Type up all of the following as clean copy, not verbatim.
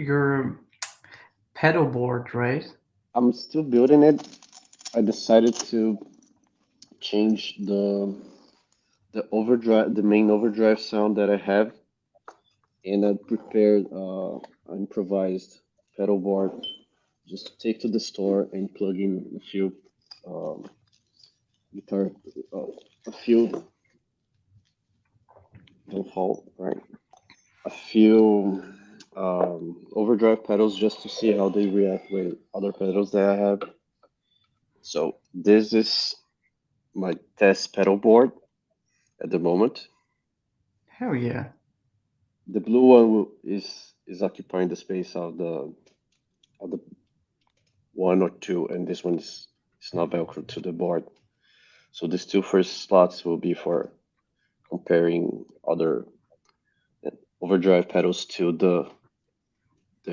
your pedal board, right? I'm still building it. I decided to change the overdrive, the main overdrive sound that I have, and I prepared an improvised pedal board just to take to the store and plug in a few um, guitar, uh, a few don't fall right, a few overdrive pedals just to see how they react with other pedals that I have. So this is my test pedal board at the moment. Hell yeah. The blue one is occupying the space of the one or two, and this one is not velcro to the board. So these two first slots will be for comparing other overdrive pedals to the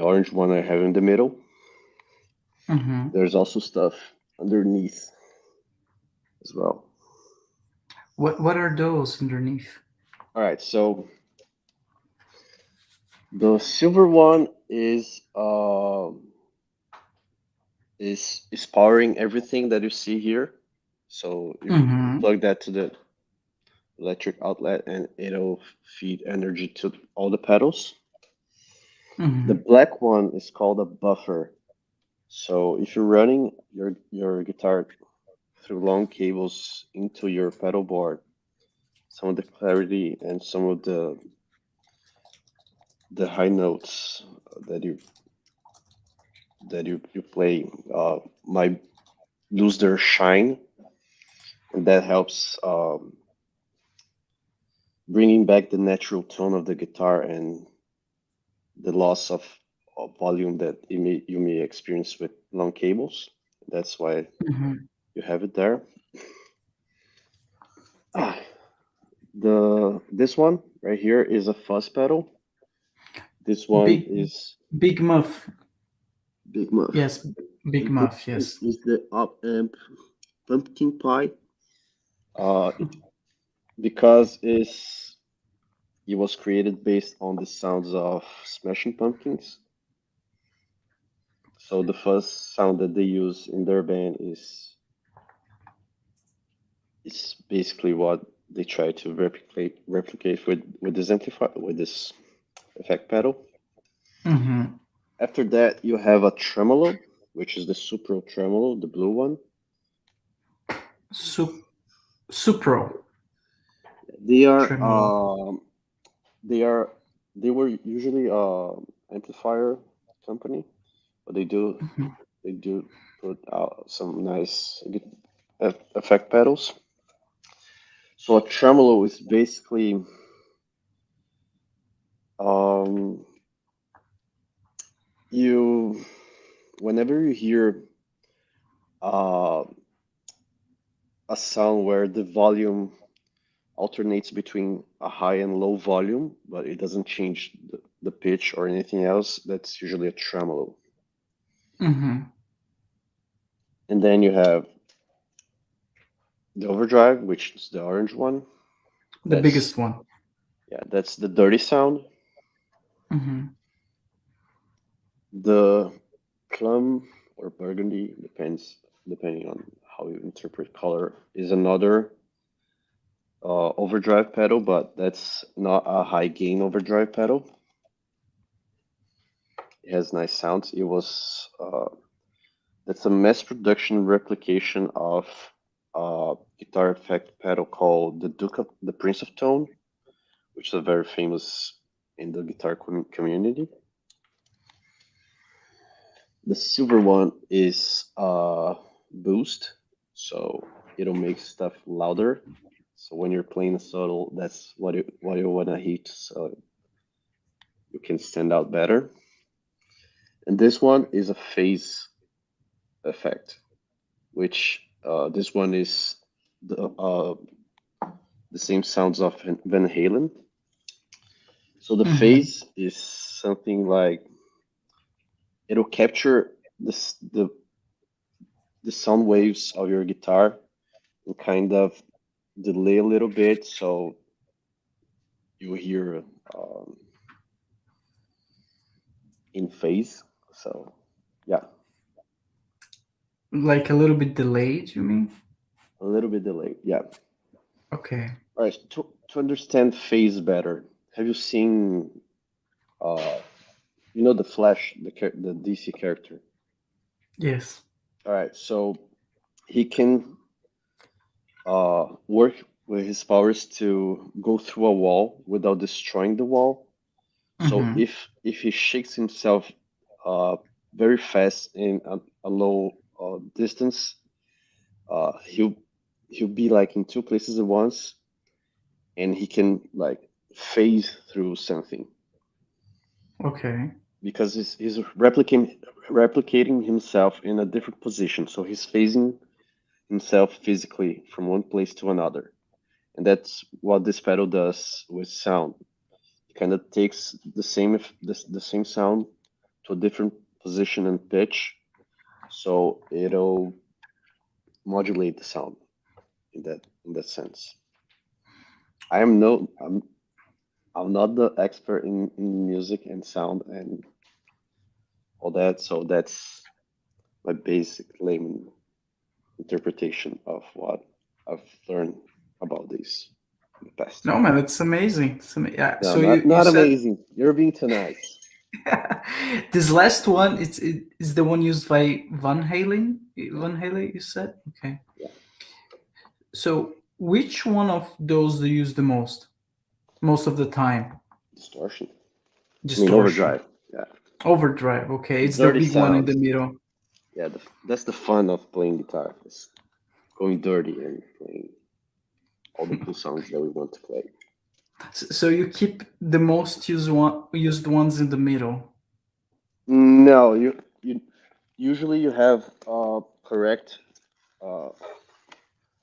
orange one I have in the middle. Mm-hmm. There's also stuff underneath as well. What are those underneath? All right, so the silver one is powering everything that you see here. So you Mm-hmm. plug that to the electric outlet and it'll feed energy to all the pedals. The Mm-hmm. black one is called a buffer. So if you're running your guitar through long cables into your pedal board, some of the clarity and some of the high notes that you play might lose their shine, and that helps bringing back the natural tone of the guitar and the loss of volume that you may experience with long cables. That's why Mm-hmm. you have it there. Ah, the this one right here is a fuzz pedal. This one Big is Big Muff. Big Muff. Yes, Big This Muff. one Yes. is the up amp pumpkin pie. It because it was created based on the sounds of Smashing Pumpkins. So the first sound that they use in their band is basically what they try to replicate with this amplifier with this effect pedal. Mm-hmm. After that, you have a tremolo, which is the Supro tremolo, the blue one. Sup Supro They are tremolo. they are they were usually amplifier company, but Mm-hmm. they do put out some nice effect pedals. So a tremolo is basically um, you whenever you hear uh, a sound where the volume alternates between a high and low volume, but it doesn't change the pitch or anything else, that's usually a tremolo. Mm-hmm. And then you have the overdrive, which is the orange one. The That's biggest one. that's the dirty sound. Mm-hmm. The plum or burgundy depending on how you interpret color is another overdrive pedal, but that's not a high gain overdrive pedal. It has nice sounds. It was that's a mass production replication of a guitar effect pedal called the Prince of Tone, which is very famous in the guitar community. The silver one is boost, so it'll make stuff louder. So when you're playing a solo, that's what you wanna hit, so you can stand out better. And this one is a phase effect, which this one is the same sounds of Van Halen. So the Mm-hmm. phase is something like it'll capture the sound waves of your guitar and kind of delay a little bit, so you hear um, in phase. So yeah, Like a little bit delayed, you mean? a little bit delayed. Yeah. Okay. All right. To understand phase better, have you seen uh the Flash, the DC character? Yes. All right. So he can work with his powers to go through a wall without destroying the wall. So Mm-hmm. if he shakes himself uh, very fast in a low distance, he'll be like in two places at once, and he can like phase through something Okay. because he's replicating himself in a different position. So he's phasing himself physically from one place to another, and that's what this pedal does with sound. It kind of takes the same sound to a different position and pitch, so it'll modulate the sound in that sense. I am no I'm not the expert in music and sound and all that, so that's my basic layman interpretation of what I've learned about this in the past. No, man, it's amazing. Yeah. No, So you not said amazing. You're being too nice. this last one, it is the one used by Van Halen. Yeah, Van Halen, you said? Okay. yeah. So which one of those do you use the most? Most of the time? Distortion. I mean Distortion. overdrive. Yeah, Overdrive. Okay. the It's the dirty big one in the sounds. middle. Yeah, that's the fun of playing guitar. Is going dirty and playing all the cool songs that we want to play. So you keep the most used ones in the middle. No, you usually you have correct uh,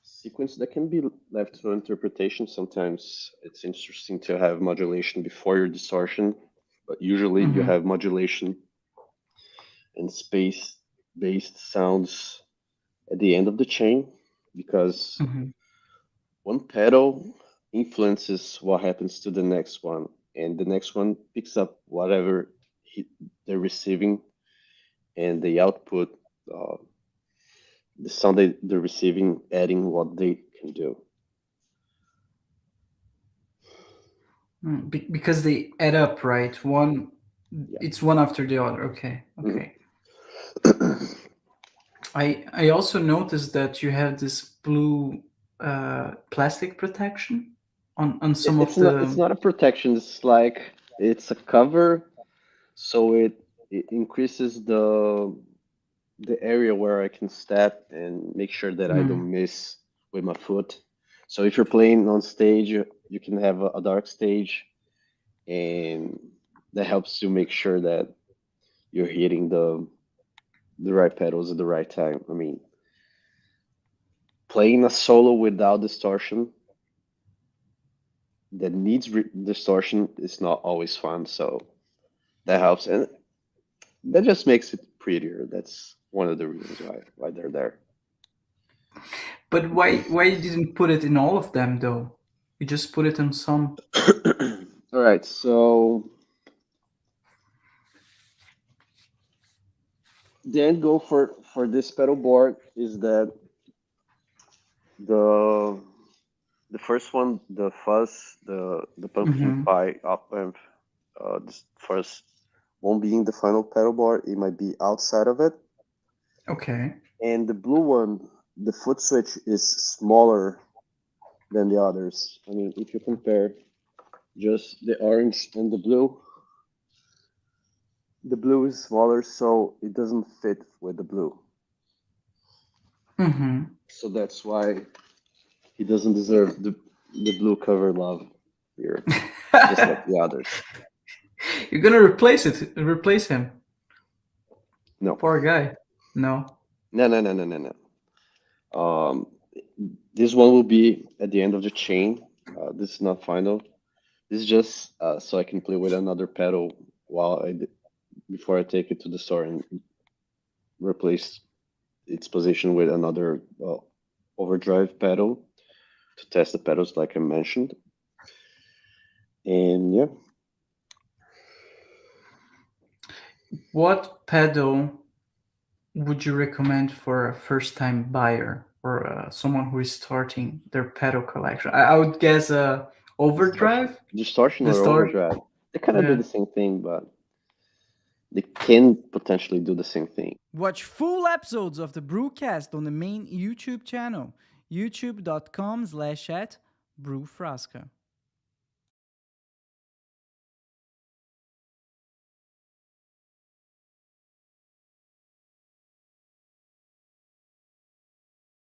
sequence that can be left to interpretation. Sometimes it's interesting to have modulation before your distortion, but usually you Mm-hmm. have modulation and space-based sounds at the end of the chain because Mm-hmm. one pedal influences what happens to the next one, and the next one picks up whatever they're receiving, and the output, uh, the sound they're receiving, adding what they can do. Because they add up, right? One, Yeah. it's one after the other. Okay. Mhm. Okay. I also noticed that you have this blue plastic protection on some of It's the. not a protection. It's like it's a cover, so it increases the area where I can step and make sure that I Mm, don't miss with my foot. So if you're playing on stage, you can have a dark stage, and that helps you make sure that you're hitting the right pedals at the right time. I mean, playing a solo without distortion that needs distortion is not always fun. So that helps, and that just makes it prettier. That's one of the reasons why they're there. but why you didn't put it in all of them though? You just put it on some. All right, so the end goal for this pedal board is that the the first one, the fuzz, the pumpkin Hmm. pie up amp, this first won't be in the final pedal board. It might be outside of it. Okay. And the blue one, the foot switch is smaller than the others. I mean, if you compare just the orange and the blue is smaller, so it doesn't fit with the blue. Hmm. So that's why he doesn't deserve the blue cover love here, just like the others. You're gonna replace him. No, Poor guy. No. no. Um, this one will be at the end of the chain. This is not final. This is just so I can play with another pedal before I take it to the store and replace its position with another overdrive pedal to test the pedals, like I mentioned. And yeah, What pedal would you recommend for a first-time buyer or someone who is starting their pedal collection? I would guess Distortion, overdrive. distortion or Distort. overdrive. They kind of do Yeah. the same thing, but they can potentially do the same thing. Watch full episodes of the Brewcast on the main YouTube channel, youtube.com/@brewfrasca.